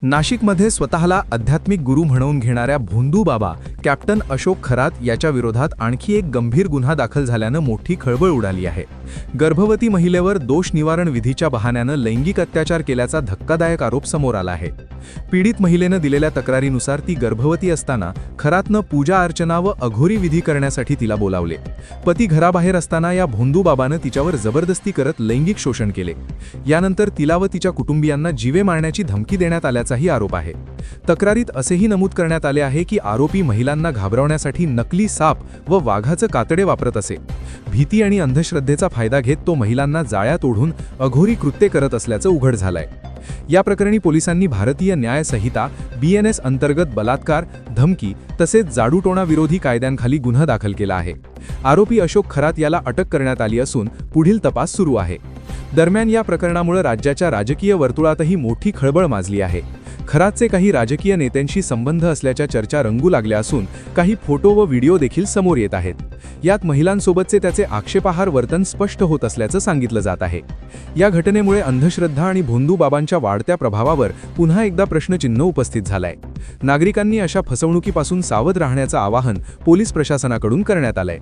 नाशिकमध्ये स्वतःला आध्यात्मिक गुरु म्हणवून घेणाऱ्या भोंदू बाबा कॅप्टन अशोक खरात याच्या विरोधात आणखी एक गंभीर गुन्हा दाखल झाल्यानं मोठी खळबळ उडाली आहे। गर्भवती महिलेवर दोष निवारण विधीच्या बहाण्यानं लैंगिक अत्याचार केल्याचा धक्कादायक आरोप समोर आला आहे। पीडित महिलेनं दिलेल्या तक्रारीनुसार ती गर्भवती असताना खरातनं पूजा अर्चना व अघोरी विधी करण्यासाठी तिला बोलावले। पती घराबाहेर असताना या भोंदू बाबानं तिच्यावर जबरदस्ती करत लैंगिक शोषण केले। यानंतर तिला व तिच्या कुटुंबियांना जीवे मारण्याची धमकी देण्यात आल्याचाही आरोप आहे। तक्रारीत असेही नमूद करण्यात आले आहे की आरोपी महिलांना घाबरवण्यासाठी नकली साप व वाघाचे कातडे वापरत असे। भीती आणि अंधश्रद्धेचा फायदा घेत तो महिलांना जाळ्यात ओढून अघोरी कृत्ये करत असल्याचं उघड झालंय। या प्रकरणी पोलिसांनी भारतीय न्याय संहिता BNS अंतर्गत बलात्कार, धमकी तसेच जादूटोणा विरोधी कायद्यांखाली गुन्हा दाखल केला आहे। आरोपी अशोक खरात याला अटक करण्यात आली असून पुढील तपास सुरू आहे। दरम्यान या प्रकरणामुळे राज्याच्या राजकीय वर्तुळातही मोठी खळबळ माजली आहे। खरातचे काही राजकीय नेत्यांशी संबंध असल्याच्या चर्चा रंगू लागल्या असून काही फोटो व व्हिडिओ देखील समोर येत आहेत। यात महिलांसोबतचे त्याचे आक्षेपार्ह वर्तन स्पष्ट होत असल्याचं सांगितलं जात आहे। या घटनेमुळे अंधश्रद्धा आणि भोंदू बाबांच्या वाढत्या प्रभावावर पुन्हा एकदा प्रश्नचिन्ह उपस्थित झालंय। नागरिकांनी अशा फसवणुकीपासून सावध राहण्याचं आवाहन पोलीस प्रशासनाकडून करण्यात आलंय।